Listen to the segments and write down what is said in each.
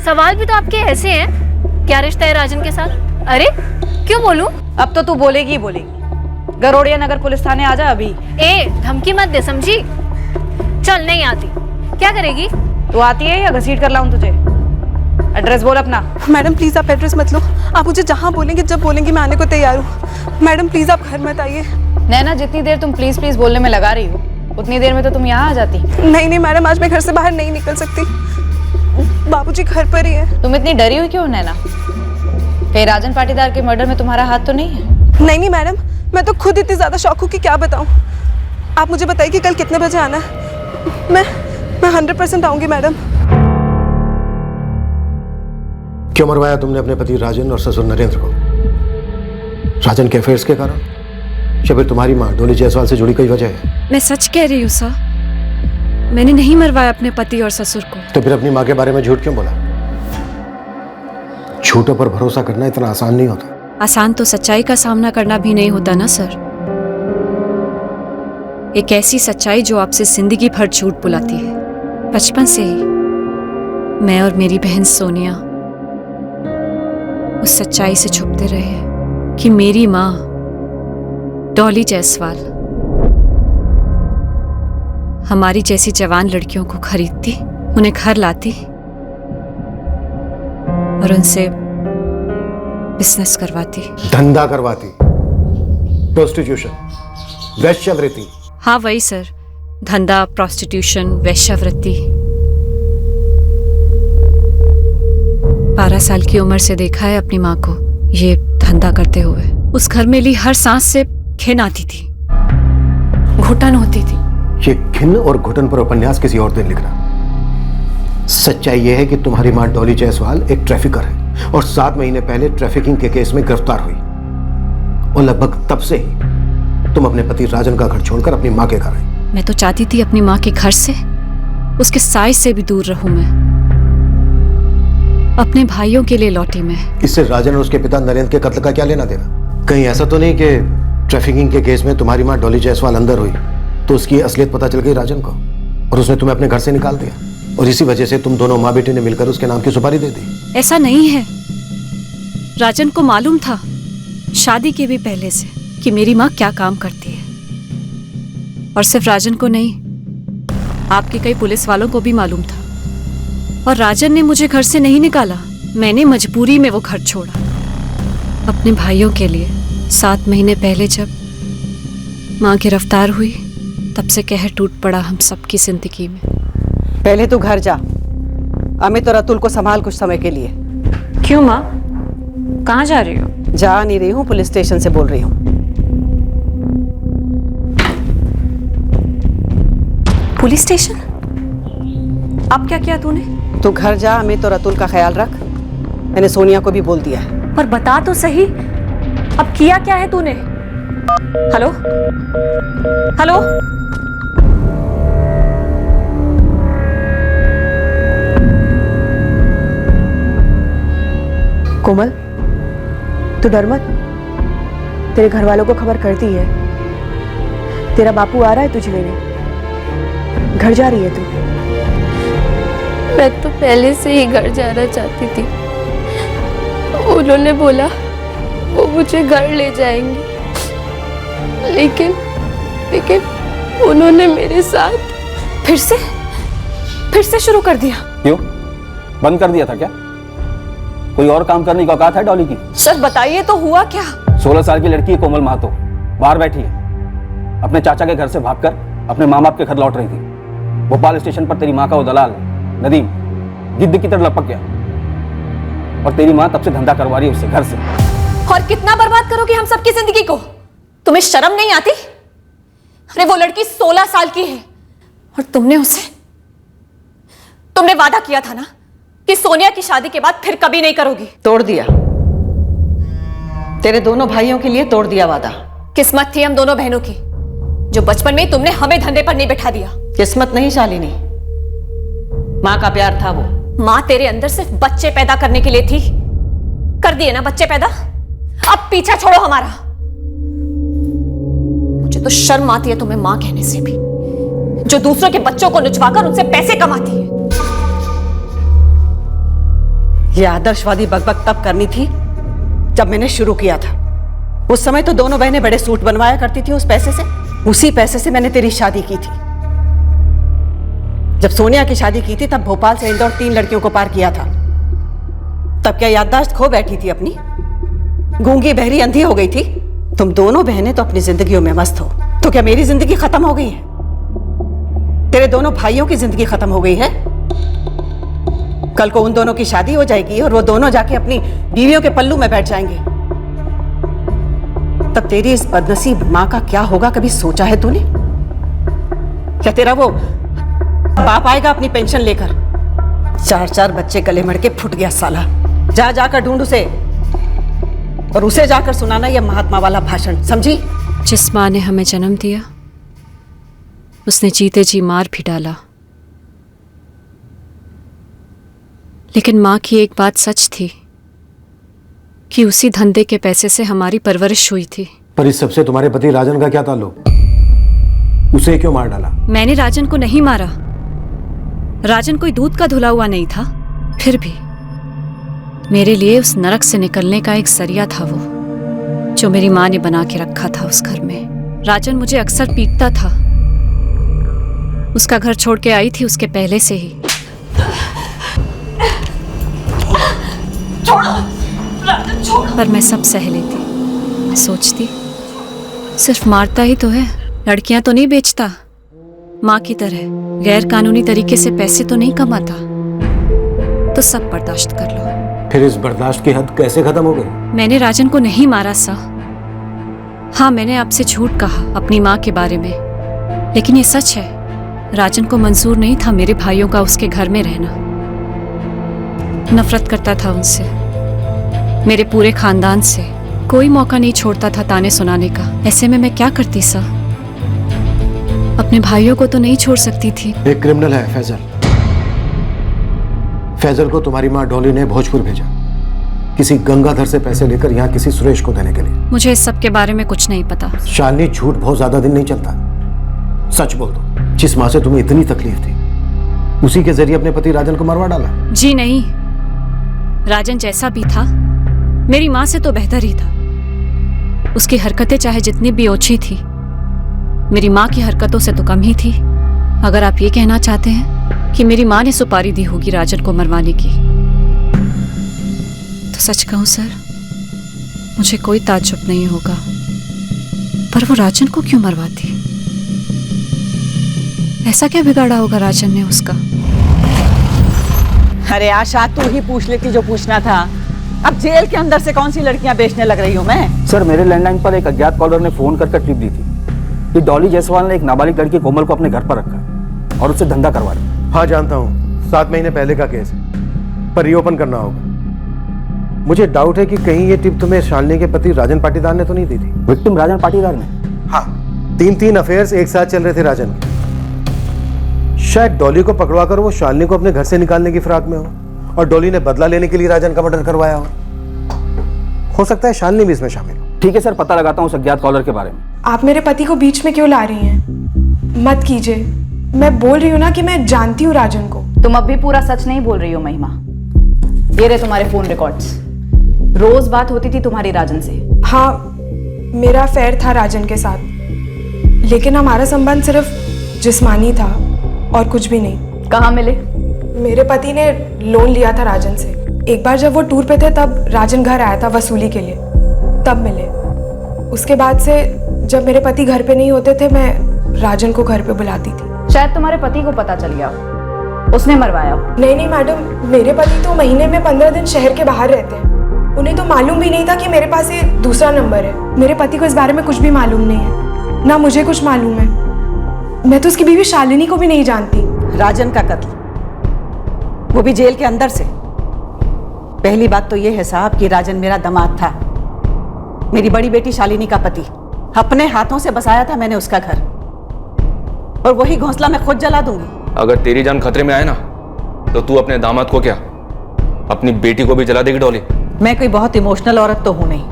सवाल भी तो आपके ऐसे हैं, क्या रिश्ता है राजन के साथ? अरे क्यों बोलूं? अब तो तू बोलेगी ही बोलेगी। गरोड़िया नगर पुलिस थाने आ जा अभी। धमकी मत दे, समझी? चल, नहीं आती। क्या करेगी? तू आती है या घसीट कर लाऊं तुझे? एड्रेस बोल अपना। मैडम प्लीज आप एड्रेस मत लो, आप मुझे जहाँ बोलेंगे जब बोलेंगे मैं आने को तैयार हूँ। मैडम प्लीज आप घर मत आइए। नैना, जितनी देर तुम प्लीज प्लीज बोलने में लगा रही हो उतनी देर में तो तुम यहाँ आ जाती। नहीं नहीं मैडम, आज मैं घर से बाहर नहीं निकल सकती, बाबूजी घर पर ही है। तुम इतनी डरी हुई क्यों नैना? कहीं राजन पाटीदार के मर्डर में तुम्हारा हाथ तो नहीं है? नहीं मैडम, मैं तो खुद इतनी ज्यादा शौक हूँ कि क्या बताऊँ। आप मुझे बताइए कि कल कितने बजे आना है। मैं 100% आऊंगी मैडम। क्यों मरवाया तुमने अपने पति राजन और ससुर नरेंद्र को? राजन के अफेयर्स के कारण या फिर तुम्हारी माँ डोली जायसवाल से जुड़ी कोई वजह है? मैं सच कह रही हूँ सर, मैंने नहीं मरवाया अपने पति और ससुर को। तो फिर अपनी माँ के बारे में झूठ क्यों बोला? झूठों पर भरोसा करना इतना आसान नहीं होता। आसान तो सच्चाई का सामना करना भी नहीं होता ना सर। एक ऐसी सच्चाई जो आपसे जिंदगी भर झूठ बुलाती है। बचपन से ही मैं और मेरी बहन सोनिया उस सच्चाई से छुपते रहे कि मेरी माँ डॉली जायसवाल हमारी जैसी जवान लड़कियों को खरीदती, उन्हें घर लाती और उनसे बिजनेस करवाती, धंधा करवाती, प्रोस्टिट्यूशन, वेश्यावृत्ति। हाँ वही सर, धंधा, प्रोस्टिट्यूशन, वेश्यावृत्ति। 12 साल की उम्र से देखा है अपनी माँ को ये धंधा करते हुए। उस घर में ली हर सांस से घिन आती थी, घुटन होती थी। ये घिन और घुटन पर उपन्यास किसी और दिन लिखना। सच्चाई यह है कि तुम्हारी माँ डॉली जायसवाल एक ट्रैफिकर है और 7 महीने पहले ट्रैफिकिंग के केस में गिरफ्तार हुई और लगभग तब से ही तुम अपने पति राजन का घर छोड़कर अपनी माँ के घर आई। मैं तो चाहती थी अपनी माँ के घर से, उसके साय से भी दूर रहूं मैं। अपने भाइयों के लिए लौटी मैं। इससे राजन और उसके पिता नरेंद्र के कत्ल का क्या लेना देना? कहीं ऐसा तो नहीं कि ट्रैफिकिंग के केस में तुम्हारी माँ डॉली जायसवाल अंदर हुई तो उसकी असलियत पता चल गई राजन को और उसने तुम्हें अपने घर से निकाल दिया और इसी वजह से तुम दोनों माँ बेटी ने मिलकर उसके नाम की सुपारी दे दी? ऐसा नहीं है। राजन को मालूम था शादी के भी पहले से कि मेरी माँ क्या काम करती है। और सिर्फ राजन को नहीं, आपके कई पुलिस वालों को भी मालूम था। और राजन ने मुझे घर से नहीं निकाला, मैंने मजबूरी में वो घर छोड़ा अपने भाइयों के लिए। 7 महीने पहले जब माँ गिरफ्तार हुई तब से कहर टूट पड़ा हम सबकी जिंदगी में। पहले तू घर जा, अमित और अतुल को संभाल कुछ समय के लिए। क्यों माँ, कहाँ जा रही हो? जा नहीं रही हूँ, पुलिस स्टेशन से बोल रही हूँ। Police station? अब क्या किया तूने? तू घर जा, अमित और अतुल का ख्याल रख। मैंने सोनिया को भी बोल दिया है। पर बता तो सही, अब किया क्या है तूने? हेलो हेलो, कोमल तू डर मत, तेरे घर वालों को खबर कर दी है। तेरा बापू आ रहा है तुझे लेने। घर जा रही है तू? मैं तो पहले से ही घर जाना चाहती थी। उन्होंने बोला वो मुझे घर ले जाएंगे, लेकिन उन्होंने मेरे साथ फिर से शुरू कर दिया। क्यों बंद कर दिया था क्या? कोई और काम करने की औकात है डॉली की? सर बताइए तो हुआ क्या? 16 साल की लड़की कोमल महतो बाहर बैठी है, अपने चाचा के घर से भागकर अपने माँ बाप के घर लौट रही थी। भोपाल स्टेशन पर तेरी माँ का वो दलाल नदीम गिद्ध की तरह लपक गया और तेरी माँ तब से धंधा करवा रही है उससे घर से। और कितना बर्बाद करोगे हम सबकी जिंदगी को? तुम्हें शर्म नहीं आती? अरे वो लड़की 16 साल की है और तुमने वादा किया था ना कि सोनिया की शादी के बाद फिर कभी नहीं करोगी। तोड़ दिया, तेरे दोनों भाइयों के लिए तोड़ दिया वादा। किस्मत थी हम दोनों बहनों की जो बचपन में तुमने हमें धंधे पर नहीं बैठा दिया। किस्मत नहीं शालिनी, माँ का प्यार था वो। माँ तेरे अंदर सिर्फ बच्चे पैदा करने के लिए थी, कर दिए ना बच्चे पैदा। अब पीछा छोड़ो हमारा। मुझे तो शर्म आती है तुम्हें माँ कहने से भी, जो दूसरों के बच्चों को नुचवाकर उनसे पैसे कमाती है। ये आदर्शवादी बकबक तब करनी थी जब मैंने शुरू किया था। उस समय तो दोनों बहनें बड़े सूट बनवाया करती थी उस पैसे से। उसी पैसे से मैंने तेरी शादी की थी। जब सोनिया की शादी की थी तब भोपाल से इंदौर 3 लड़कियों को पार किया था। तब क्या याददाश्त खो बैठी थी अपनी? गूंगी बहरी अंधी हो गई थी? तुम दोनों बहनें तो अपनी जिंदगियों में मस्त हो, तो क्या मेरी जिंदगी खत्म हो गई है? तेरे दोनों भाइयों की जिंदगी खत्म हो गई है? कल को उन दोनों की शादी हो जाएगी और वो दोनों जाके अपनी बीवियों के पल्लू में बैठ जाएंगे। तब तेरी इस बदनसीब मां का क्या होगा, कभी सोचा है तूने? क्या तेरा वो बाप आएगा अपनी पेंशन लेकर? 4 बच्चे गले मड़ के फुट गया साला। जा जाकर ढूंढ उसे और उसे जाकर सुनाना ये महात्मा वाला भाषण, समझी? जिस माँ ने हमें जन्म दिया उसने जीते जी मार भी डाला, लेकिन माँ की एक बात सच थी कि उसी धंधे के पैसे से हमारी परवरिश हुई थी। पर इस सबसे तुम्हारे पति राजन का क्या ताल्लुक? उसे क्यों मार डाला? मैंने राजन को नहीं मारा। राजन कोई दूध का धुला हुआ नहीं था। फिर भी मेरे लिए उस नरक से निकलने का एक जरिया था वो, जो मेरी माँ ने बना के रखा था उस घर में। राजन मुझे अक्सर पीटता था। उसका घर छोड़ के आई थी उसके पहले से ही। पर मैं सब सह लेती। सोचती सिर्फ मारता ही तो है, लड़कियां तो नहीं बेचता। माँ की तरह गैर कानूनी तरीके से पैसे तो नहीं कमाता। तो सब बर्दाश्त कर लो। फिर इस बर्दाश्त की हद कैसे खत्म हो गई? मैंने राजन को नहीं मारा सा। हाँ, मैंने आपसे झूठ कहा अपनी माँ के बारे में, लेकिन ये सच है। राजन को मंजूर नहीं था मेरे भाइयों का उसके घर में रहना। नफरत करता था उनसे, मेरे पूरे खानदान से। कोई मौका नहीं छोड़ता था ताने सुनाने का। ऐसे में मैं क्या करती सा? अपने भाइयों को तो नहीं छोड़ सकती थी। एक क्रिमिनल है फैजल। फैजल को तुम्हारी माँ डॉली ने भोजपुर भेजा, किसी गंगाधर से पैसे लेकर यहाँ किसी सुरेश को देने के लिए। मुझे इस सब के बारे में कुछ नहीं पता। शालिनी, झूठ बहुत ज्यादा दिन नहीं चलता। सच बोल दो, जिस माँ से तुम्हें इतनी तकलीफ थी उसी के जरिए अपने पति राजन को मरवा डाला? जी नहीं, राजन जैसा भी था मेरी माँ से तो बेहतर ही था। उसकी हरकतें चाहे जितनी भी ओछी थी, मेरी माँ की हरकतों से तो कम ही थी। अगर आप ये कहना चाहते हैं कि मेरी माँ ने सुपारी दी होगी राजन को मरवाने की, तो सच कहूं सर, मुझे कोई ताज्जुब नहीं होगा। पर वो राजन को क्यों मरवाती? ऐसा क्या बिगाड़ा होगा राजन ने उसका? अरे आशा, तू ही पूछ लेती जो पूछना था। अब जेल के अंदर से कौन सी लड़कियां बेचने लग रही हूं मैं? सर, मेरे लैंडलाइन पर एक अज्ञात कॉलर ने फोन करके टिप दी थी कि डॉली जायसवाल ने एक नाबालिग लड़की कोमल को अपने घर पर रखा और उससे धंधा करवा रहा। हाँ जानता हूँ, 7 महीने पहले का केस है, पर रीओपन करना होगा। मुझे डाउट है कि कहीं ये टिप तुम्हें शालिनी के पति राजन पाटीदार ने तो नहीं दी थी? विक्टिम राजन पाटीदार ने? हाँ, 3 अफेयर्स एक साथ चल रहे थे राजन के। शायद डॉली को पकड़वाकर वो शालिनी को अपने घर से निकालने की फिराक में हो और डॉली ने बदला लेने के लिए राजन का मर्डर करवाया हो सकता है शालिनी भी इसमें शामिल हो। ठीक है सर, पता लगाता हूँ उस अज्ञात कॉलर के बारे में। आप मेरे पति को बीच में क्यों ला रही हैं? मत कीजिए। मैं बोल रही हूँ ना कि मैं जानती हूँ राजन को। तुम अब भी पूरा सच नहीं बोल रही हो महिमा। ये रहे तुम्हारे फोन रिकॉर्ड्स। रोज बात होती थी तुम्हारी राजन से। हाँ, मेरा अफेयर था राजन के साथ, लेकिन हमारा संबंध सिर्फ जिस्मानी था और कुछ भी नहीं। कहाँ मिले? मेरे पति ने लोन लिया था राजन से। एक बार जब वो टूर पे थे तब राजन घर आया था वसूली के लिए, तब मिले। उसके बाद से जब मेरे पति घर पे नहीं होते थे मैं राजन को घर पे बुलाती थी। शायद तुम्हारे पति को पता चल गया, उसने मरवाया। नहीं मैडम, मेरे पति तो महीने में 15 दिन शहर के बाहर रहते हैं। उन्हें तो मालूम भी नहीं था कि मेरे पास ये दूसरा नंबर है। मेरे पति को इस बारे में कुछ भी मालूम नहीं है, ना मुझे कुछ मालूम है। मैं तो उसकी बीवी शालिनी को भी नहीं जानती। राजन का कत्ल, वो भी जेल के अंदर से। पहली बात तो ये है साहब कि राजन मेरा दामाद था, मेरी बड़ी बेटी शालिनी का पति। अपने हाथों से बसाया था मैंने उसका घर, और वही घोंसला मैं खुद जला दूंगी। अगर तेरी जान खतरे में आए ना, तो तू अपने दामाद को क्या, अपनी बेटी को भी जला देगी डॉली? मैं कोई बहुत इमोशनल औरत तो हूं नहीं,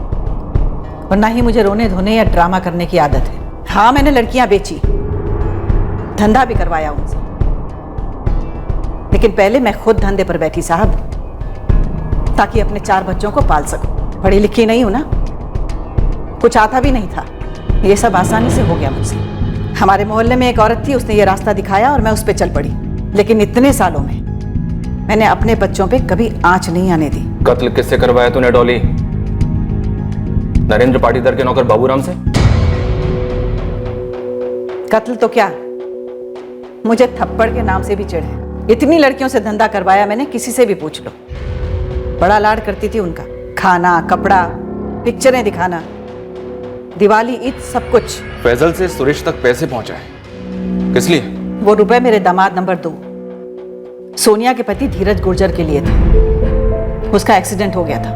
और ना ही मुझे रोने धोने या ड्रामा करने की आदत है। हाँ, मैंने लड़कियां बेची, धंधा भी करवाया उनसे, लेकिन पहले मैं खुद धंधे पर बैठी साहब। ताकि अपने 4 बच्चों को पाल सको। पढ़ी लिखी नहीं हूं ना, कुछ आता भी नहीं था, ये सब आसानी से हो गया मुझसे। हमारे मोहल्ले में एक औरत थी, उसने ये रास्ता दिखाया और मैं उस पर चल पड़ी। लेकिन इतने सालों में मैंने अपने बच्चों पे कभी आंच नहीं आने दी। कत्ल किससे करवाया तूने डॉली? नरेंद्र पाटीदार के नौकर बाबूराम से? कत्ल तो क्या, मुझे थप्पड़ के नाम से भी चिढ़ है। इतनी लड़कियों से धंधा करवाया मैंने, किसी से भी पूछ लो। बड़ा लाड करती थी उनका, खाना, कपड़ा, पिक्चरें दिखाना, दिवाली, ईद, सब कुछ। फैजल से सुरेश तक पैसे पहुंचाए, किस लिए? वो रुपए मेरे दामाद नंबर 2 सोनिया के पति धीरज गुर्जर के लिए थे। उसका एक्सीडेंट हो गया था।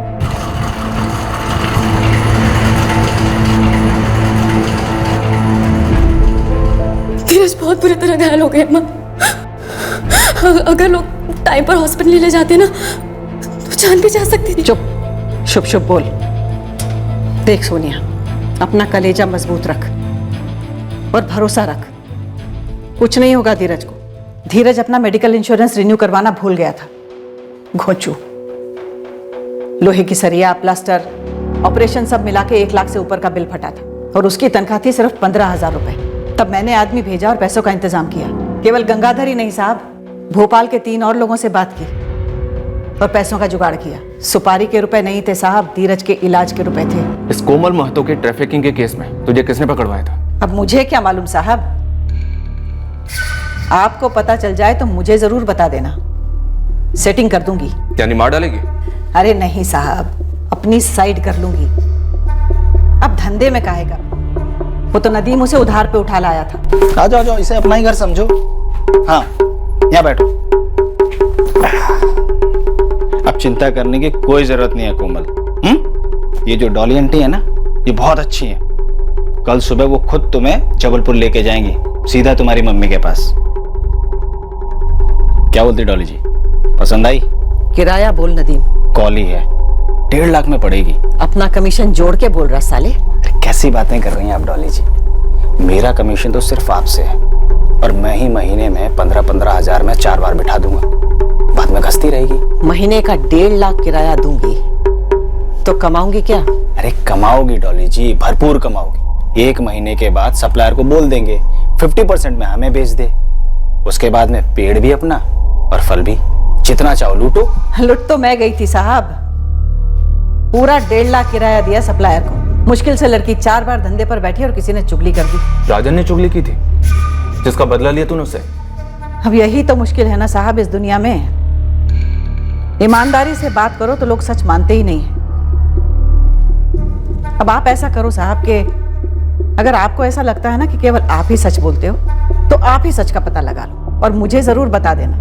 धीरज बहुत बुरी तरह घायल हो गए माँ। अगर लोग टाइम पर हॉस्पिटल ले जाते ना तो जान भी जा सकती थी। चुप, शुभ शुभ बोल। देख सोनिया, अपना कलेजा मजबूत रख और भरोसा रख, कुछ नहीं होगा धीरज को। धीरज अपना मेडिकल इंश्योरेंस रिन्यू करवाना भूल गया था। घोंचू, लोहे की सरिया, प्लास्टर, ऑपरेशन सब मिला के 1 लाख से ऊपर का बिल फटा था और उसकी तनख्वाह थी सिर्फ 15,000 रुपए। तब मैंने आदमी भेजा और पैसों का इंतजाम किया। केवल गंगाधर ही नहीं साहब, भोपाल के 3 और लोगों से बात की और पैसों का जुगाड़ किया। सुपारी के रुपए नहीं थे साहब, धीरज के इलाज के रुपए थे। इस कोमल महतो के ट्रैफिकिंग के केस में तुझे किसने पकड़वाया था? अब मुझे क्या मालूम साहब, आपको पता चल जाए तो मुझे जरूर बता देना, सेटिंग कर दूंगी। यानी मार डालेगी? अरे नहीं साहब, अपनी साइड कर लूंगी। अब धंधे में काहेगा, वो तो नदीम उसे उधार पे उठा लाया था। आ जाओ जाओ, इसे अपना ही घर समझो। हाँ, यहाँ बैठो। अब चिंता करने की कोई जरूरत नहीं है कोमल। ये जो डॉली आंटी है ना, ये बहुत अच्छी है। कल सुबह वो खुद तुम्हें जबलपुर लेके जाएंगी, सीधा तुम्हारी मम्मी के पास। क्या बोलती डॉली जी, पसंद आई? किराया बोल नदीम। कॉली है, 1.5 लाख में पड़ेगी। अपना कमीशन जोड़ के बोल रहा साले। अरे कैसी बातें कर रही हैं आप डॉली जी, मेरा कमीशन तो सिर्फ आपसे है और मैं ही महीने में 15-15 हजार में 4 बार बिठा दूंगा, बाद में घसती रहेगी। महीने का 1.5 लाख किराया दूंगी तो कमाऊंगी क्या? अरे कमाओगी डॉली जी, भरपूर कमाओगी। 1 महीने के बाद सप्लायर को बोल देंगे 50% में हमें बेच दे। उसके बाद में पेड़ भी अपना और फल भी, जितना चाहो लूटो। लुट तो मैं गई थी साहब, पूरा 1.5 लाख किराया दिया सप्लायर को। मुश्किल से लड़की 4 बार धंधे पर बैठी और किसी ने चुगली कर दी। राजन ने चुगली की थी, जिसका बदला लिया तूने उससे। अब यही तो मुश्किल है ना साहब इस दुनिया में। ईमानदारी से बात करो तो लोग सच मानते ही नहीं है। अब आप ऐसा करो साहब कि अगर आपको ऐसा लगता है ना कि केवल आप ही सच बोलते हो, तो आप ही सच का पता लगा लो और मुझे जरूर बता देना।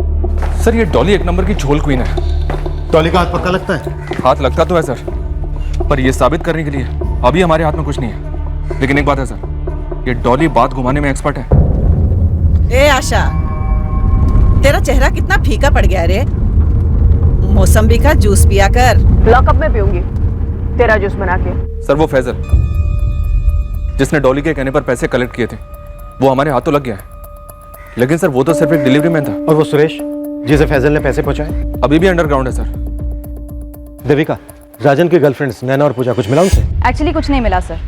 सर, ये डॉली 1 नंबर की झोल क्वीन है। डॉली का हाथ पक्का लगता है? हाथ लगता तो है सर, पर ये साबित करने के लिए अभी हमारे हाथ में कुछ नहीं है। लेकिन एक बात है सर, ये डॉली बात घुमाने में एक्सपर्ट है। ए आशा, तेरा चेहरा कितना फीका पड़ गया रे। मौसम्बी का जूस पिया कर। लॉकअप में पीऊंगी तेरा जूस बना के। सर, वो फैजल जिसने डॉली के कहने पर पैसे कलेक्ट किए थे, वो हमारे हाथों लग गया है। लेकिन सर, वो तो सिर्फ एक डिलीवरी मैन था। और वो सुरेश जिसे फैजल ने पैसे पहुंचाए? अभी भी अंडरग्राउंड है सर। देविका, राजन की गर्लफ्रेंड्स नैना और पूजा, कुछ मिला उनसे? एक्चुअली कुछ नहीं मिला सर,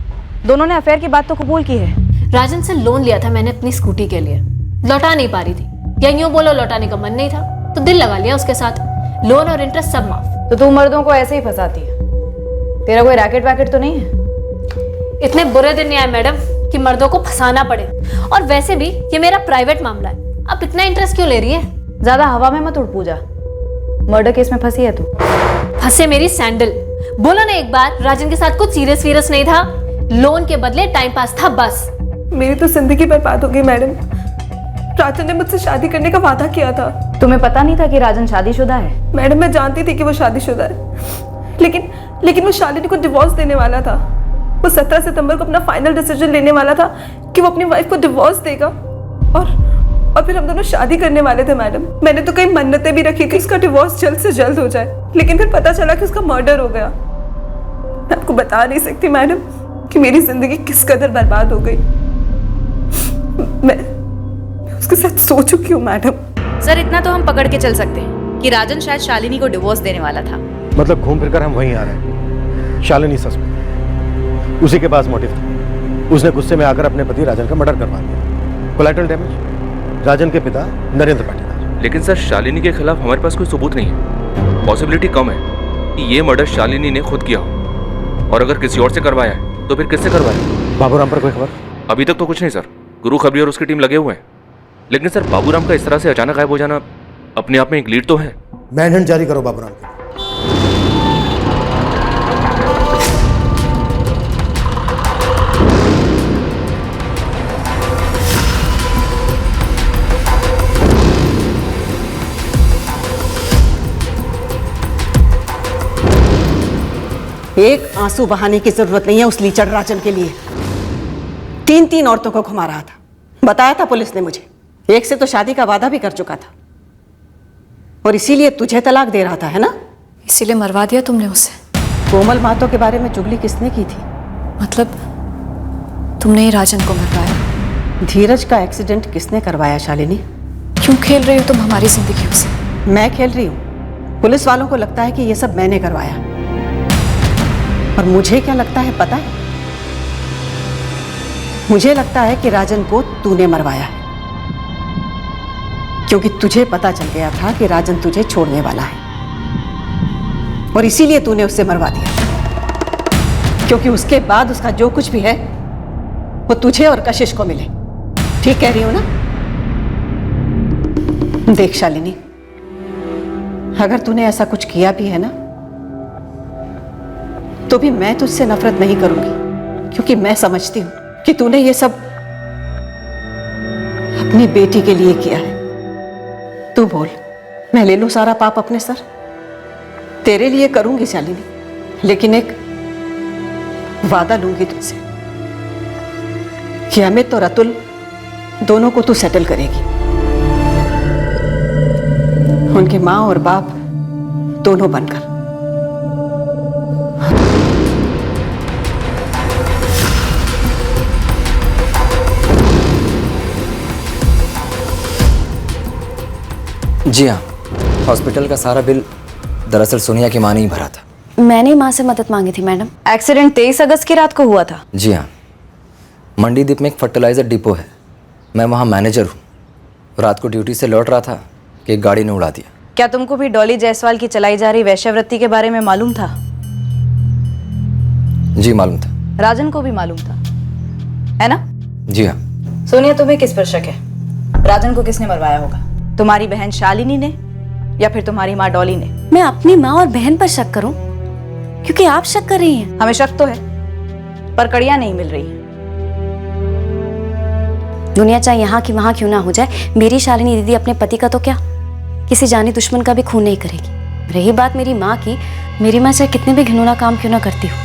दोनों ने अफेयर की बात तो कबूल की है। राजन से लोन लिया था मैंने अपनी स्कूटी के लिए, लौटा नहीं पा रही थी, या यूं बोलो लौटाने का मन नहीं था तो दिल लगा लिया उसके साथ। लोन और इंटरेस्ट सब माफ। तो तू मर्दों को ऐसे ही फंसाती है, तेरा कोई रैकेट वैकेट तो नहीं है? इतने बुरे दिन नहीं आए मैडम कि मर्दों को फंसाना पड़े। और वैसे भी ये मेरा प्राइवेट मामला है, आप इतना इंटरेस्ट क्यों ले रही है? ज्यादा हवा में मत उड़ पूजा, मर्डर केस में फंसी है तू। फंसे मेरी सैंडल। बोलो ना एक बार, राजन के साथ कुछ सीरियस वीरियस नहीं था, लोन के बदले टाइम पास था बस। मेरी तो जिंदगी बर्बाद हो गई मैडम। राजन ने मुझसे शादी करने का वादा किया था। तुम्हें पता नहीं था कि राजन शादीशुदा है? मैडम, मैं जानती थी कि वो शादीशुदा है, लेकिन वो शालिनी को डिवोर्स देने वाला था। वो 17 सितंबर को अपना फाइनल डिसीजन लेने वाला था कि वो अपनी वाइफ को डिवोर्स देगा और फिर हम दोनों शादी करने वाले थे मैडम। मैंने तो कई मन्नतें भी रखी कि उसका डिवोर्स जल्द से जल्द हो जाए, लेकिन फिर पता चला कि उसका मर्डर हो गया। मैं आपको बता नहीं सकती मैडम कि मेरी जिंदगी किस कदर बर्बाद हो गई। मैं उसके साथ सो चुकी हूँ मैडम। सर, इतना तो हम पकड़ के चल सकते हैं कि राजन शायद शालिनी को डिवोर्स देने वाला था, मतलब घूम फिरकर हम वहीं आ रहे हैं। शालिनी सस्पेक्ट, उसी के पास मोटिव था। उसने गुस्से में आकर अपने पति राजन का मर्डर करवा दिया। कोलैटरल डैमेज, राजन के पिता नरेंद्र पाटीदार। लेकिन सर शालिनी के खिलाफ हमारे पास कोई सबूत नहीं है। पॉसिबिलिटी कम है कि ये मर्डर शालिनी ने खुद किया हो, और अगर किसी और से करवाया है तो फिर किससे करवाया? बाबूराम पर कोई खबर? अभी तक तो कुछ नहीं सर। गुरु खबरी और उसकी टीम लगे हुए हैं, लेकिन सर बाबूराम का इस तरह से अचानक गायब हो जाना अपने आप में एक लीड तो है। मैनहंट जारी करो बाबूराम के। एक आंसू बहाने की जरूरत नहीं है उस लीचड़ राजन के लिए। 3 औरतों को घुमा रहा था, बताया था पुलिस ने मुझे। एक से तो शादी का वादा भी कर चुका था, और इसीलिए तुझे तलाक दे रहा था, है ना? इसीलिए मरवा दिया तुमने उसे? कोमल महतो के बारे में चुगली किसने की थी? मतलब तुमने ही राजन को मरवाया? धीरज का एक्सीडेंट किसने करवाया शालिनी? क्यों खेल रही हो तुम हमारी जिंदगियों से? मैं खेल रही हूँ? पुलिस वालों को लगता है कि ये सब मैंने करवाया, और मुझे क्या लगता है पता है? मुझे लगता है कि राजन को तूने मरवाया है, क्योंकि तुझे पता चल गया था कि राजन तुझे छोड़ने वाला है, और इसीलिए तूने उससे मरवा दिया, क्योंकि उसके बाद उसका जो कुछ भी है वो तुझे और कशिश को मिले। ठीक कह रही हो ना? देख शालिनी, अगर तूने ऐसा कुछ किया भी है ना, तो भी मैं तुझसे नफरत नहीं करूंगी, क्योंकि मैं समझती हूं कि तूने ये सब अपनी बेटी के लिए किया है। तू बोल, मैं ले लूं सारा पाप अपने सर? तेरे लिए करूंगी शालिनी, लेकिन एक वादा लूंगी तुझसे कि अमित और अतुल दोनों को तू सेटल करेगी। उनके मां और बाप दोनों बनकर। जी हाँ, हॉस्पिटल का सारा बिल दरअसल सोनिया की माँ ने ही भरा था। मैंने माँ से मदद मांगी थी मैडम। एक्सीडेंट 23 अगस्त की रात को हुआ था? जी हाँ, मंडीदीप में एक फर्टिलाइजर डिपो है, मैं वहाँ मैनेजर हूँ। रात को ड्यूटी से लौट रहा था कि एक गाड़ी ने उड़ा दिया। क्या तुमको भी डॉली जायसवाल की चलाई जा रही वैश्यवृत्ति के बारे में मालूम था? जी मालूम था। राजन को भी मालूम था, है ना? जी हाँ। सोनिया, तुम्हें किस पर शक है? राजन को किसने मरवाया होगा? तुम्हारी बहन शालिनी ने या फिर तुम्हारी माँ डॉली ने? मैं अपनी माँ और बहन पर शक करूं क्योंकि आप शक कर रही हैं। हमें शक तो है, पर कड़ियां नहीं मिल रही। दुनिया चाहे यहाँ की वहां क्यों ना हो जाए, मेरी शालिनी दीदी अपने पति का तो क्या, किसी जानी दुश्मन का भी खून नहीं करेगी। रही बात मेरी माँ की, मेरी माँ चाहे कितने भी घिनौना काम क्यों ना करती हो,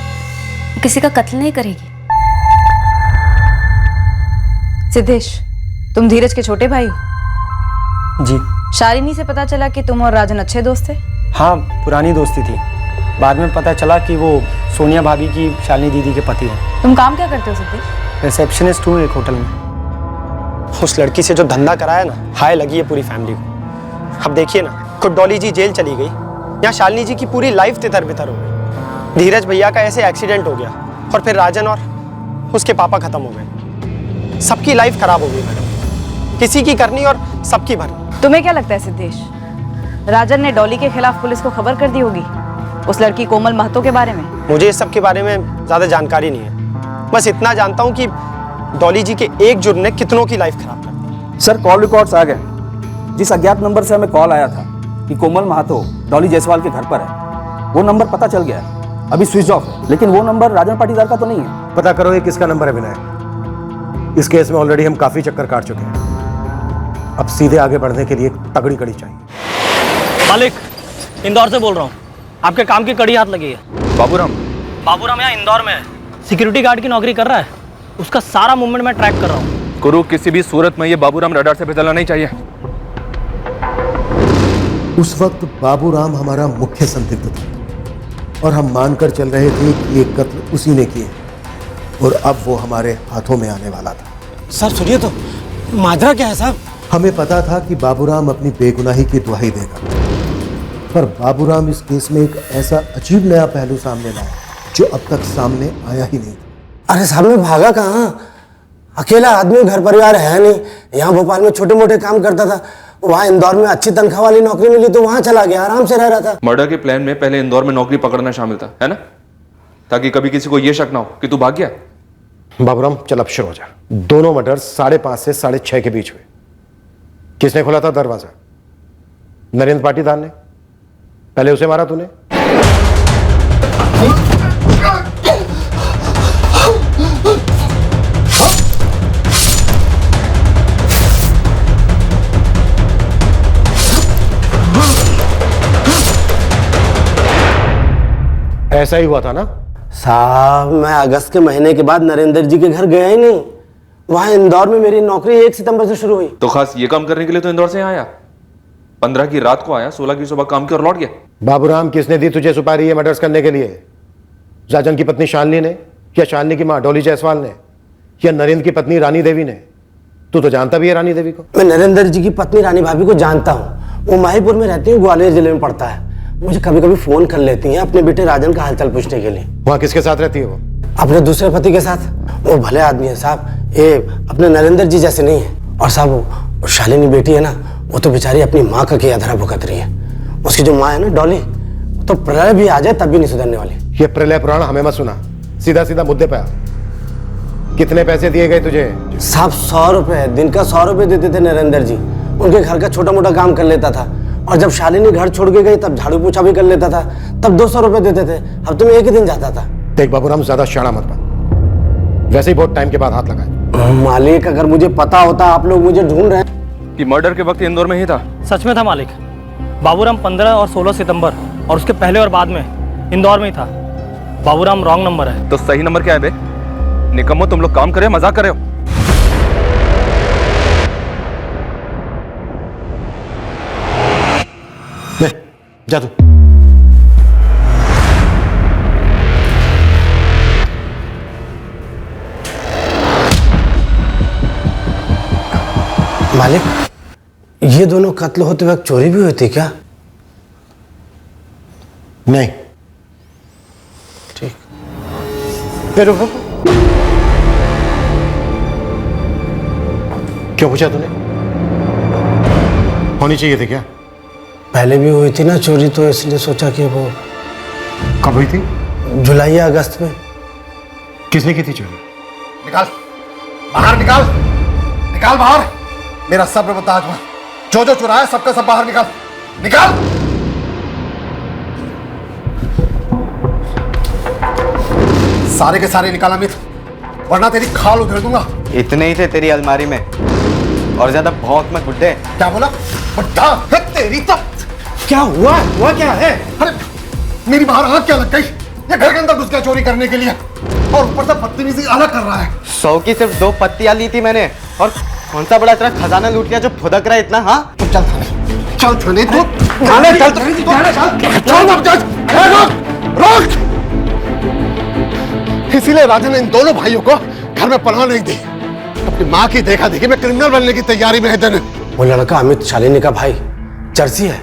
किसी का कत्ल नहीं करेगी। सिद्धेश, तुम धीरज के छोटे भाई हो? जी। शालिनी से पता चला कि तुम और राजन अच्छे दोस्त थे? हाँ, पुरानी दोस्ती थी। बाद में पता चला कि वो सोनिया भाभी की शालिनी दीदी के पति हैं। तुम काम क्या करते हो सिद्धेश? रिसेप्शनिस्ट हूँ एक होटल में। उस लड़की से जो धंधा कराया ना, हाय लगी है पूरी फैमिली को। अब देखिए ना, खुद डॉली जी जेल चली गई, यहाँ शालिनी जी की पूरी लाइफ तितर बितर हो गई। धीरज भैया का ऐसे एक्सीडेंट हो गया, और फिर राजन और उसके पापा खत्म हो गए। सबकी लाइफ खराब हो गई मैडम, किसी की करनी और सबकी भरनी। तुम्हें क्या लगता है सिद्धेश, राजन ने डॉली के खिलाफ पुलिस को खबर कर दी होगी उस लड़की कोमल महतो के बारे में? मुझे इस सब के बारे में ज्यादा जानकारी नहीं है, बस इतना जानता हूँ कि डॉली जी के एक जुर्म ने कितनों की लाइफ खराब कर दी। सर, कॉल रिकॉर्ड्स आ गए। जिस अज्ञात नंबर से हमें कॉल आया था कि कोमल महतो डॉली जायसवाल के घर पर है, वो नंबर पता चल गया है। अभी स्विच ऑफ है, लेकिन वो नंबर राजन पाटीदार का तो नहीं है। पता करो ये किसका नंबर है विनायक। इस केस में ऑलरेडी हम काफी चक्कर काट चुके हैं, अब सीधे आगे बढ़ने के लिए तगड़ी कड़ी चाहिए। मालिक, इंदौर से बोल रहा हूँ, आपके काम की कड़ी हाथ लगी है। बाबूराम? बाबूराम यहाँ इंदौर में है, सिक्योरिटी गार्ड की नौकरी कर रहा है। उसका सारा मूवमेंट मैं ट्रैक कर रहा हूँ। गुरु, किसी भी सूरत में ये बाबूराम रडार से फिसलना नहीं चाहिए। उस वक्त बाबूराम हमारा मुख्य संदिग्ध था, और हम मानकर चल रहे थे कि ये कत्ल उसी ने किए, और अब वो हमारे हाथों में आने वाला था। सर सुनिए तो, माजरा क्या है साहब? हमें पता था कि बाबूराम अपनी बेगुनाही की दुहाई देगा, पर बाबूराम इस केस में एक ऐसा अजीब नया पहलू सामने लाया जो अब तक सामने आया ही नहीं। अरे साहब मैं भागा कहाँ, अकेला आदमी, घर परिवार है नहीं। यहाँ भोपाल में छोटे मोटे काम करता था, वहाँ इंदौर में अच्छी तनख्वाह वाली नौकरी मिली तो वहाँ चला गया, आराम से रह रहा था। मर्डर के प्लान में पहले इंदौर में नौकरी पकड़ना शामिल था, है ना, ताकि कभी किसी को यह शक ना हो कि तू भाग गया। बाबूराम चल अब शुरू हो जा। दोनों मर्डर 5:30 से 6:30 के बीच हुए। किसने खोला था दरवाजा? नरेंद्र पाटीदार ने। पहले उसे मारा तूने? ऐसा ही हुआ था ना साहब? मैं अगस्त के महीने के बाद नरेंद्र जी के घर गया ही नहीं। वहां इंदौर में मेरी नौकरी 1 सितंबर से शुरू हुई। तो खास ये काम करने के लिए तो इंदौर से आया? 15 की रात को आया, 16 की सुबह काम किया और लौट गया। बाबूराम, किसने दी तुझे सुपारी ये मर्डर्स करने के लिए? राजन की पत्नी शालिनी ने, या शालिनी की मां डॉली जायसवाल ने, या नरेंद्र की पत्नी रानी देवी ने? तू तो जानता भी है रानी देवी को। मैं नरेंद्र जी की पत्नी रानी भाभी को जानता हूँ। वो माहीपुर में रहती है, ग्वालियर जिले में पड़ता है। मुझे कभी कभी फोन कर लेती हैं अपने बेटे राजन का हालचाल पूछने के लिए। वहाँ किसके साथ रहती है वो? अपने दूसरे पति के साथ। वो भले आदमी है साहब, ये अपने नरेंद्र जी जैसे नहीं है। और साहब वो शालिनी बेटी है ना, वो तो बेचारी अपनी माँ का किया धरा भुगत रही है। उसकी जो माँ है ना डॉली, तो प्रलय भी आ जाए तब भी नहीं सुधरने वाली। ये प्रलय पुराण हमें मत सुना, सीधा सीधा मुद्दे पे आ। कितने पैसे दिए गए तुझे? साहब 100 रुपए, दिन का 100 रुपए देते थे नरेंद्र जी। उनके घर का छोटा मोटा काम कर लेता था। और जब शालिनी घर छोड़ के गई तब झाड़ू पोछा भी कर लेता था, तब 200 रुपए देते थे। हफ्ते में एक ही दिन जाता था। देख बाबूराम, ज्यादा शाना मत बन। वैसे ही बहुत टाइम के बाद हाथ लगाए। मालिक, अगर मुझे पता होता आप लोग मुझे ढूंढ रहे हैं कि मर्डर के वक्त इंदौर में ही था। सच में था मालिक। बाबूराम 15 और 16 सितंबर और उसके पहले और बाद में इंदौर में ही था। बाबूराम रॉन्ग नंबर है। तो सही नंबर क्या है बे? निकम्मो, तुम लोग काम करे मजाक कर रहे हो? ले, जा तू। मालिक, ये दोनों कत्ल होते वक्त चोरी भी हुई थी क्या? नहीं। ठीक। फिर रुको, क्यों पूछा तूने? होनी चाहिए थी क्या? पहले भी हुई थी ना चोरी, तो इसलिए सोचा कि वो। कब हुई थी? जुलाई या अगस्त में। किसने की थी चोरी? निकाल बाहर, निकाल निकाल बाहर। मेरा सब्र बता आज, जो जो चुराया सबका सब बाहर निकाल, निकाल। सारे के सारे निकाल अमित, वरना तेरी खाल उधेड़ दूंगा। इतने ही थे तेरी अलमारी में, और ज्यादा भौंक मत बुड्ढे। क्या बोला? बुड्ढा है तेरी तो। क्या हुआ? हुआ क्या है? अरे मेरी बाहर आग क्या लग गई? ये घर के अंदर घुस गया चोरी करने के लिए, और ऊपर से बदतमीजी अलग कर रहा है। 100 की सिर्फ 2 पत्तियां ली थी मैंने, और कौन सा बड़ा तेरा खजाना लूट गया जो फुदक रहा है इतना? हाँ चल थाने, चल थाने तू, थाने चल, रोक। इसीलिए राजन ने इन दोनों भाइयों को घर में पनाह नहीं दी। अपनी माँ की देखा देखी में क्रिमिनल बनने की तैयारी में है दोनों। वो लड़का अमित शालिनी का भाई चर्सी है।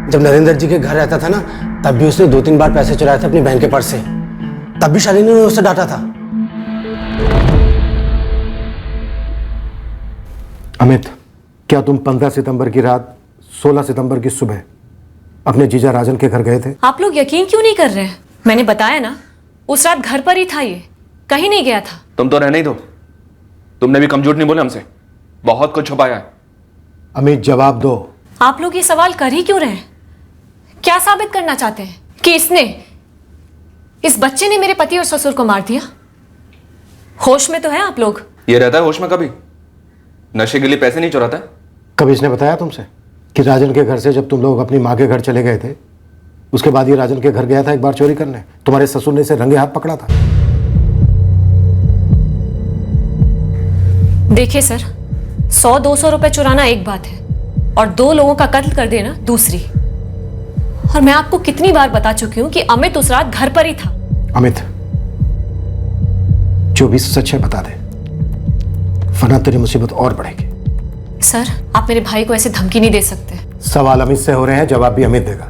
जब नरेंद्र जी के घर रहता था ना, तब भी उसने 2-3 बार पैसे चुराए थे अपनी बहन के पर्स से। तब भी शालिनी ने उसे डांटा था। अमित, क्या तुम 15 सितंबर की रात 16 सितंबर की सुबह अपने जीजा राजन के घर गए थे? आप लोग यकीन क्यों नहीं कर रहे हैं? मैंने बताया ना, उस रात घर पर ही था, ये कहीं नहीं गया था। तुम तो रहने ही दो, तुमने भी कम झूठ नहीं बोले हमसे, बहुत कुछ छुपाया है। अमित जवाब दो। आप लोग ये सवाल कर ही क्यों रहे हैं? क्या साबित करना चाहते हैं कि इस बच्चे ने मेरे पति और ससुर को मार दिया? होश में तो है आप लोग? ये रहता है होश में कभी? नशे के लिए पैसे नहीं चुराता? कभी इसने बताया तुमसे कि राजन के घर से जब तुम लोग अपनी माँ के घर चले गए थे, उसके बाद ये राजन के घर गया था एक बार चोरी करने? तुम्हारे ससुर ने इसे रंगे हाथ पकड़ा था। देखिए सर, 100-200 रुपए चुराना एक बात है, और 2 लोगों का कत्ल कर देना दूसरी। और मैं आपको कितनी बार बता चुकी हूं कि अमित उस रात घर पर ही था। अमित, जो भी सच है बता दे, वरना तेरी मुसीबत और बढ़ेगी। सर, आप मेरे भाई को ऐसे धमकी नहीं दे सकते। सवाल अमित से हो रहे हैं, जवाब भी अमित देगा।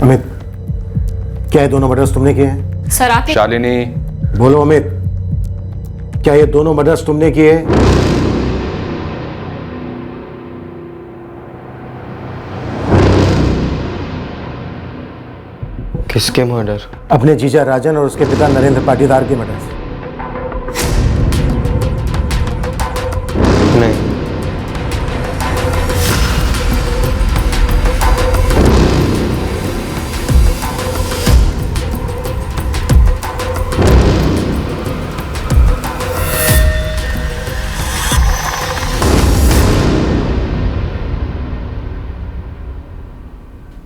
अमित, क्या ये दोनों मर्डर्स तुमने किए हैं? सर आप शालिनी, बोलो अमित, क्या ये दोनों मर्डर्स तुमने किए हैं? किसके मर्डर? अपने जीजा राजन और उसके पिता नरेंद्र पाटीदार के मर्डर्स। नहीं।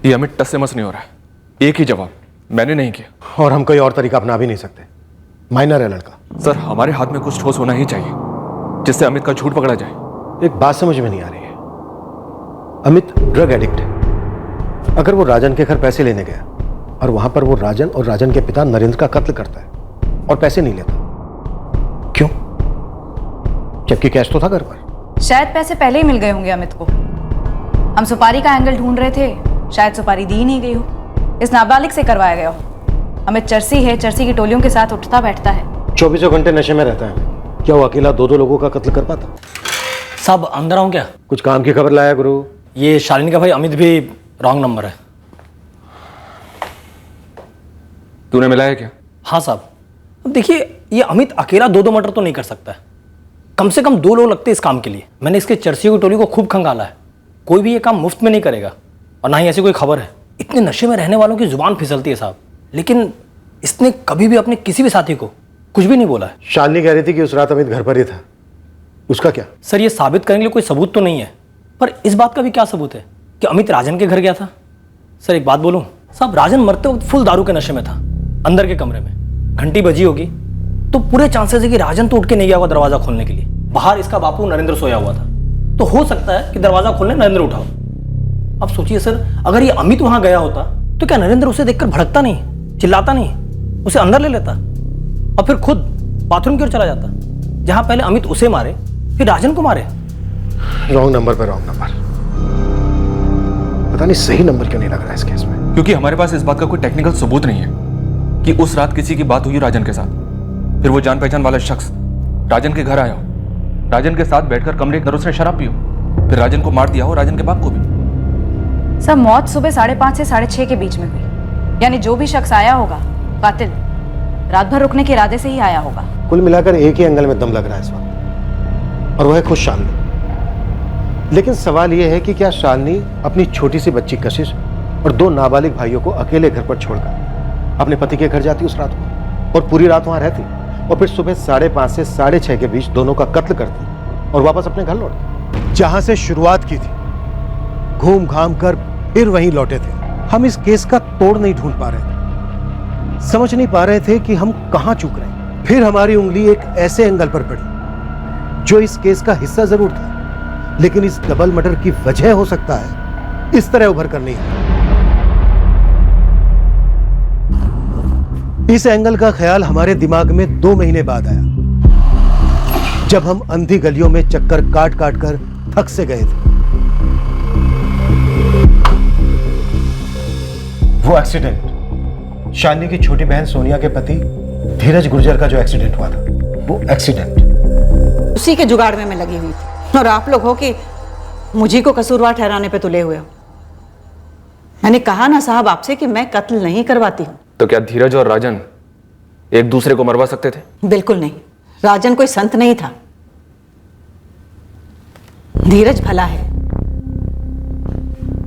ये अमित टस से मस नहीं हो रहा है। एक ही जवाब, मैंने नहीं किया। और हम कोई और तरीका अपना भी नहीं सकते, माइनर है लड़का। सर हमारे हाथ में कुछ ठोस होना ही चाहिए जिससे अमित का झूठ पकड़ा जाए। एक बात समझ में नहीं आ रही है, अमित ड्रग एडिक्ट है। अगर वो राजन के घर पैसे लेने गया और वहां पर वो राजन और राजन के पिता नरेंद्र का कत्ल करता है और पैसे नहीं लेता, क्यों? जबकि कैश तो था घर पर। शायद पैसे पहले ही मिल गए होंगे अमित को। हम सुपारी का एंगल ढूंढ रहे थे, शायद सुपारी दी ही नहीं गई हो, इस नाबालिग से करवाया गया हो। अमित चर्सी है, चर्सी की टोलियों के साथ उठता बैठता है, 24 घंटे नशे में रहता है। क्या वो अकेला दो लोगों का कत्ल कर पाता? साहब अंदर आऊं क्या? कुछ काम की खबर लाया गुरु। ये शालिनी का भाई अमित भी रॉन्ग नंबर है। तूने मिलाया क्या? हाँ साहब। अब देखिए, ये अमित अकेला दो मर्डर तो नहीं कर सकता है, कम से कम 2 लोग लगते इस काम के लिए। मैंने इसके चर्सियों की टोली को खूब खंगाला है, कोई भी ये काम मुफ्त में नहीं करेगा और ना ही ऐसी कोई खबर है। इतने नशे में रहने वालों की जुबान फिसलती है साहब, लेकिन इसने कभी भी अपने किसी भी साथी को कुछ भी नहीं बोला है। शालिनी कह रही थी कि उस रात अमित घर पर ही था, उसका क्या? सर ये साबित करने के लिए कोई सबूत तो नहीं है, पर इस बात का भी क्या सबूत है कि अमित राजन के घर गया था? सर एक बात बोलूं साहब, राजन मरते वक्त फुल दारू के नशे में था, अंदर के कमरे में घंटी बजी होगी तो पूरे चांसेस है कि राजन तो उठ के नहीं गया होगा दरवाजा खोलने के लिए। बाहर इसका बापू नरेंद्र सोया हुआ था, तो हो सकता है कि दरवाजा खोलने नरेंद्र उठा हो। अब सोचिए सर, अगर ये अमित वहां गया होता तो क्या नरेंद्र उसे देखकर भड़कता नहीं, चिल्लाता नहीं, उसे अंदर ले लेता और फिर खुद बाथरूम की ओर चला जाता, जहां पहले अमित उसे मारे फिर राजन को मारे? रॉन्ग नंबर पर रॉन्ग नंबर। पता नहीं सही नंबर क्यों नहीं लग रहा है इस केस में। क्योंकि हमारे पास इस बात का कोई टेक्निकल सबूत नहीं है कि उस रात किसी की बात हुई राजन के साथ, फिर वो जान पहचान वाला शख्स राजन के घर आया हो, राजन के साथ बैठकर कमरे के अंदर उसने शराब पी हो, फिर राजन को मार दिया हो, राजन के बाप को भी। सब मौत सुबह 5:30 से 6:30 के बीच में हुई, यानी जो भी शख्स आया होगा कातिल रात भर रुकने के इरादे से ही आया होगा। कुल मिलाकर एक ही एंगल में दम लग रहा है इस वक्त, और वह है खुद शालिनी। लेकिन सवाल यह है कि क्या शालिनी अपनी छोटी सी बच्ची कशिश और 2 नाबालिग भाइयों को अकेले घर पर छोड़कर अपने पति के घर जाती उस रात को और पूरी रात वहां रहती और फिर सुबह 5:30 से 6:30 के बीच दोनों का कत्ल करती और वापस अपने घर लौटती? जहां से शुरुआत की थी, घूम घाम कर फिर वहीं लौटे थे। हम इस केस का तोड़ नहीं ढूंढ पा रहे थे, समझ नहीं पा रहे थे कि हम कहां चूक रहे हैं। फिर हमारी उंगली एक ऐसे एंगल पर पड़ी जो इस केस का हिस्सा जरूर था, लेकिन इस डबल मर्डर की वजह हो सकता है इस तरह उभर कर नहीं है। इस एंगल का ख्याल हमारे दिमाग में 2 महीने बाद आया, जब हम अंधी गलियों में चक्कर काट काट कर थक से गए थे। वो एक्सीडेंट, शालिनी की छोटी बहन सोनिया के पति धीरज गुर्जर का जो एक्सीडेंट हुआ था, वो एक्सीडेंट उसी के जुगाड़ में मैं लगी हुई थी, और आप लोग हो कि मुझे को कसूरवार ठहराने पे तुले हुए हो। मैंने कहा ना साहब आपसे कि मैं कत्ल नहीं करवाती हूं। तो क्या धीरज और राजन एक दूसरे को मरवा सकते थे? बिल्कुल नहीं, राजन कोई संत नहीं था, धीरज भला है,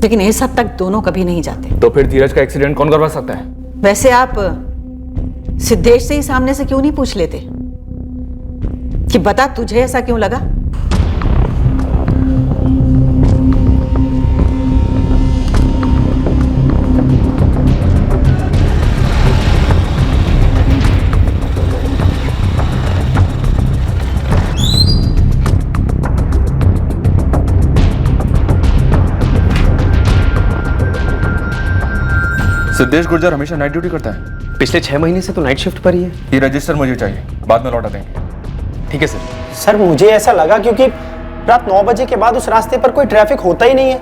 लेकिन इस हद तक दोनों कभी नहीं जाते। तो फिर धीरज का एक्सीडेंट कौन करवा सकता है? वैसे आप सिद्धेश से ही सामने से क्यों नहीं पूछ लेते कि बता तुझे ऐसा क्यों लगा? सिद्धेश गुर्जर हमेशा नाइट ड्यूटी करता है। पिछले 6 महीने से तो नाइट शिफ्ट पर ही है। ये रजिस्टर मुझे चाहिए, बाद में लौटा देंगे। ठीक है सर। सर मुझे ऐसा लगा क्योंकि रात 9 बजे के बाद उस रास्ते पर कोई ट्रैफिक होता ही नहीं है,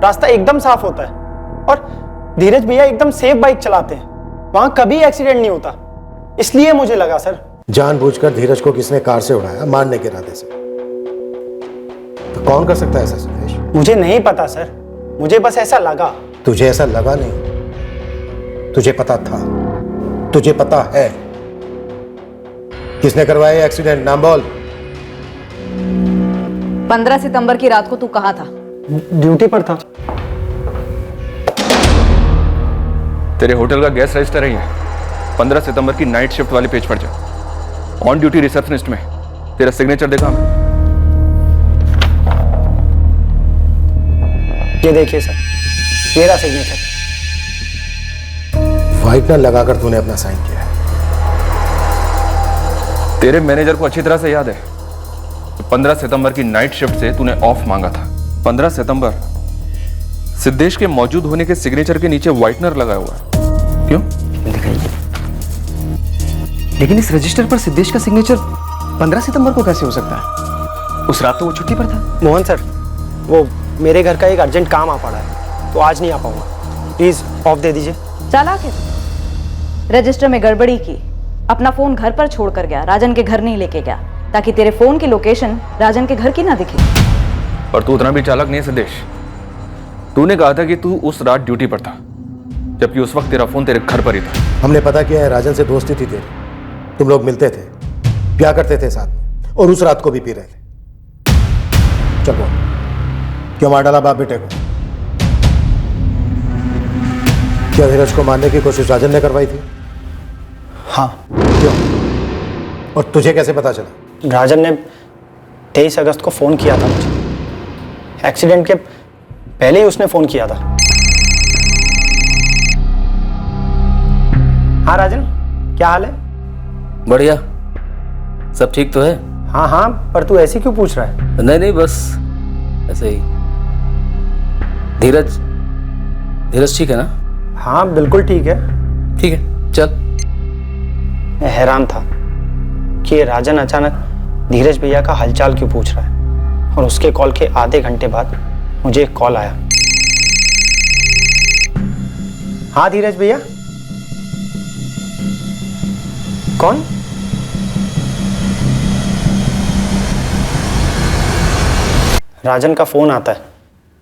रास्ता एकदम साफ होता है और धीरज भैया एकदम सेफ बाइक चलाते हैं, वहां कभी एक्सीडेंट नहीं होता, इसलिए मुझे लगा सर। जानबूझकर धीरज को किसने कार से उड़ाया मारने के इरादे से? तो कौन कर सकता है ऐसा सुरेश? मुझे नहीं पता सर, मुझे बस ऐसा लगा। तुझे ऐसा लगा नहीं, तुझे पता था, तुझे पता है किसने करवाया एक्सीडेंट, नाम बोल। 15 सितंबर की रात को तू कहाँ था? ड्यूटी पर था। तेरे होटल का गैस रजिस्टर है 15 सितंबर की नाइट शिफ्ट वाले पेज पर जा, ऑन ड्यूटी रिसेप्शनिस्ट में तेरा सिग्नेचर देखा मैं। ये देखिए सर, मेरा सिग्नेचर। व्हाइटनर लगाकर तूने अपना साइन किया है। तेरे मैनेजर को अच्छी तरह से याद है 15 सितंबर की नाइट शिफ्ट से तूने ऑफ मांगा था। 15 सितंबर सिद्धेश के मौजूद होने के सिग्नेचर के नीचे व्हाइटनर लगा हुआ है, क्यों? लेकिन इस रजिस्टर पर सिद्धेश का सिग्नेचर 15 सितंबर को कैसे हो सकता है? उस रात तो वो छुट्टी पर था। मोहन सर, वो मेरे घर का एक अर्जेंट काम आ पड़ा है, तो आज नहीं आ पाऊंगा, प्लीज ऑफ दे दीजिए। चालाक है, रजिस्टर में गड़बड़ी की, अपना फोन घर पर छोड़ कर गया, राजन के घर नहीं लेके गया, ताकि तेरे फोन की लोकेशन राजन के घर की ना दिखे। पर तू उतना भी चालाक नहीं है सिद्धेश। तूने कहा था कि तू उस रात ड्यूटी पर था, जबकि उस वक्त तेरा फोन तेरे घर पर ही था। हमने पता किया है राजन से दोस्ती थी तेरी, तुम लोग मिलते थे, प्यार करते थे साथ में, और उस रात को भी पी रहे थे। चलो, क्यों मार डाला बाप बेटे को? क्या धीरज को मारने की कोशिश राजन ने करवाई थी? हाँ। क्यों? और तुझे कैसे पता चला? राजन ने 23 अगस्त को फोन किया था मुझे, एक्सीडेंट के पहले ही उसने फोन किया था। हाँ राजन, क्या हाल है? बढ़िया, सब ठीक तो है? हाँ हाँ, पर तू ऐसे क्यों पूछ रहा है? नहीं बस ऐसे ही। धीरज ठीक है ना? हाँ बिल्कुल ठीक है। ठीक है, चल। मैं हैरान था कि ये राजन अचानक धीरज भैया का हालचाल क्यों पूछ रहा है, और उसके कॉल के आधे घंटे बाद मुझे एक कॉल आया। हाँ धीरज भैया। कौन? राजन का फोन आता है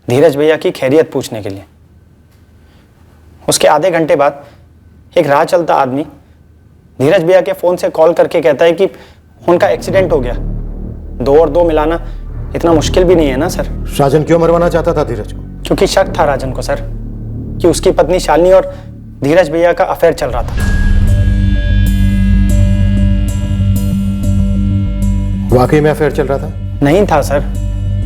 धीरज भैया की खैरियत पूछने के लिए। उसके आधे घंटे बाद एक राह चलता आदमी धीरज भैया के फोन से कॉल करके कहता है कि उनका एक्सीडेंट हो गया। 2 और 2 मिलाना इतना मुश्किल भी नहीं है ना सर। राजन क्यों मरवाना चाहता था धीरज को? क्योंकि शक था राजन को सर कि उसकी पत्नी शालिनी और धीरज भैया का अफेयर चल रहा था। वाकई में अफेयर चल रहा था? नहीं था सर,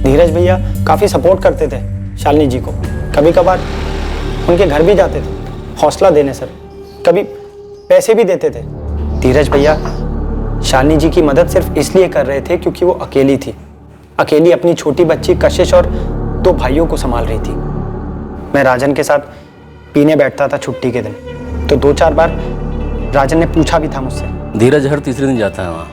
धीरज भैया काफी सपोर्ट करते थे शालिनी जी को, कभी कभार उनके घर भी जाते थे हौसला देने सर, कभी पैसे भी देते थे। धीरज भैया शालिनी जी की मदद सिर्फ इसलिए कर रहे थे क्योंकि वो अकेली थी, अकेली अपनी छोटी बच्ची कशिश और 2 भाइयों को संभाल रही थी। मैं राजन के साथ पीने बैठता था छुट्टी के दिन, तो 2-4 बार राजन ने पूछा भी था मुझसे। धीरज हर तीसरे दिन जाता है वहाँ,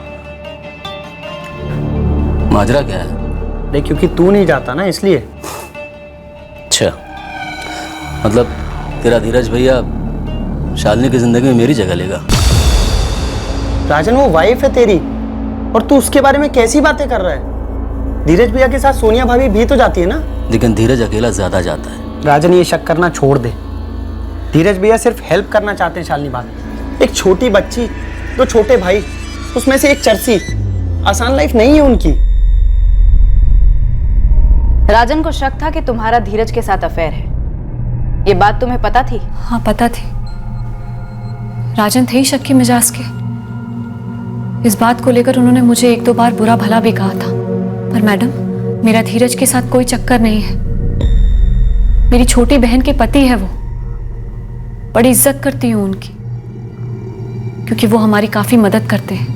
माजरा क्या है? नहीं, क्योंकि तू नहीं जाता ना इसलिए। अच्छा, मतलब तेरा धीरज भैया शालिनी की जिंदगी में मेरी जगह लेगा? राजन वो वाइफ है तेरी, और तू उसके बारे में कैसी बातें कर रहा है? धीरज भैया के साथ सोनिया भाभी भी तो जाती है ना। लेकिन धीरज अकेला ज्यादा जाता है। राजन ये शक करना छोड़ दे, धीरज भैया सिर्फ हेल्प करना चाहते हैं शालिनी भाभी। एक छोटी बच्ची, 2 छोटे भाई, उसमें से एक चर्सी, आसान लाइफ नहीं है उनकी। राजन को शक था कि तुम्हारा धीरज के साथ अफेयर है, ये बात तुम्हें पता थी? हाँ पता थी, राजन थे ही शक के मिजाज के। इस बात को लेकर उन्होंने मुझे 1-2 बार बुरा भला भी कहा था, पर मैडम मेरा धीरज के साथ कोई चक्कर नहीं है। मेरी छोटी बहन के पति है वो, बड़ी इज्जत करती हूँ उनकी, क्योंकि वो हमारी काफी मदद करते हैं।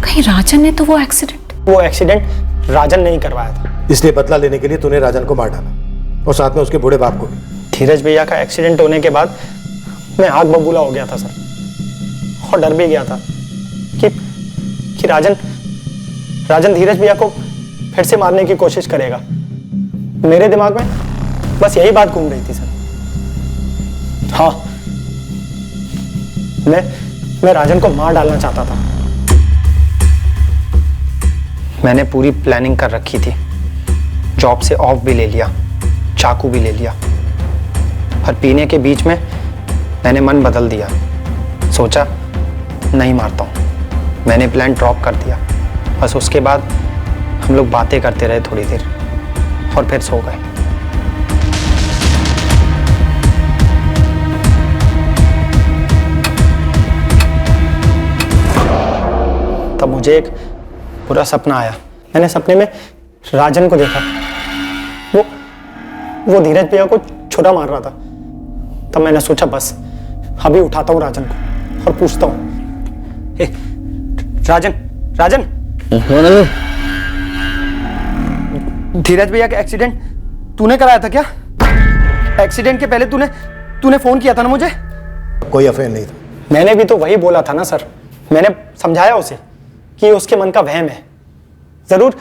कहीं राजन ने तो वो एक्सीडेंट राजन ने ही करवाया था, इसलिए बदला लेने के लिए तूने राजन को मार डाला, और साथ में उसके बूढ़े बाप को भी। धीरज भैया का एक्सीडेंट होने के बाद मैं आग बबूला हो गया था सर, और डर भी गया था कि राजन धीरज भैया को फिर से मारने की कोशिश करेगा। मेरे दिमाग में बस यही बात घूम रही थी सर। हाँ, मैं राजन को मार डालना चाहता था। मैंने पूरी प्लानिंग कर रखी थी, जॉब से ऑफ भी ले लिया, चाकू भी ले लिया, पर पीने के बीच में मैंने मन बदल दिया। सोचा नहीं मारता हूँ, मैंने प्लान ड्रॉप कर दिया। बस उसके बाद हम लोग बातें करते रहे थोड़ी देर और फिर सो गए। तब मुझे एक बुरा सपना आया। मैंने सपने में राजन को देखा, वो धीरज भैया को छुरा मार रहा था। तब मैंने सोचा बस अभी उठाता हूँ राजन को और पूछता हूँ, राजन धीरज भैया का एक्सीडेंट तूने कराया था क्या? एक्सीडेंट के पहले तूने फोन किया था ना मुझे? कोई अफेयर नहीं था। मैंने भी तो वही बोला था ना सर। मैंने समझाया उसे कि उसके मन का वहम है। जरूर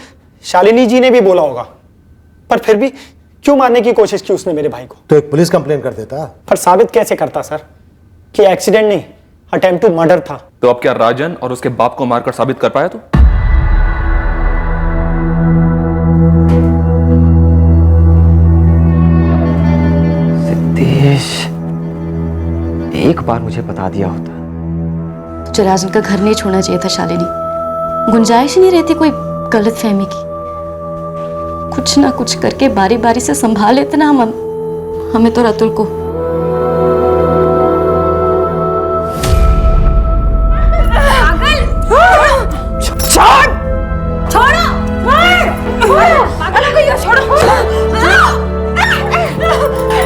शालिनी जी ने भी बोला होगा, पर फिर भी क्यों मारने की कोशिश की उसने मेरे भाई को? तो एक पुलिस कंप्लेन कर देता। पर साबित कैसे करता सर कि एक्सीडेंट नहीं, अटेम्प्ट टू मर्डर था? तो अब क्या राजन और उसके बाप को मारकर साबित कर पाया? तो सिद्धेश, एक बार मुझे बता दिया होता। तुझे राजन का घर नहीं छोड़ना चाहिए था शालिनी। गुंजाइश ही नहीं रहती कोई गलत फहमी की। कुछ ना कुछ करके बारी बारी से संभाल लेते ना हमें तो रतुल को।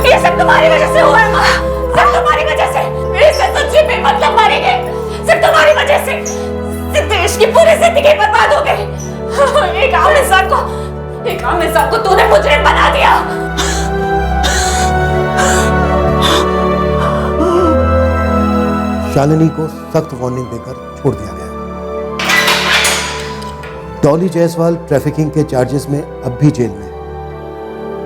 ये सब तुम्हारी वजह से हुआ है माँ, सब तुम्हारी वजह से। इसे सच्ची में मतलब मारेंगे, सब तुम्हारी वजह से। सिद्धेश की पूरी जिंदगी बर्बाद हो गई। एक आम इंसान को तूने मुजरिम बना दिया। शालिनी को सख्त वार्निंग देकर छोड़ दिया गया। डॉली जायसवाल ट्रैफिकिंग के चार्जेस में अब भी जेल में है।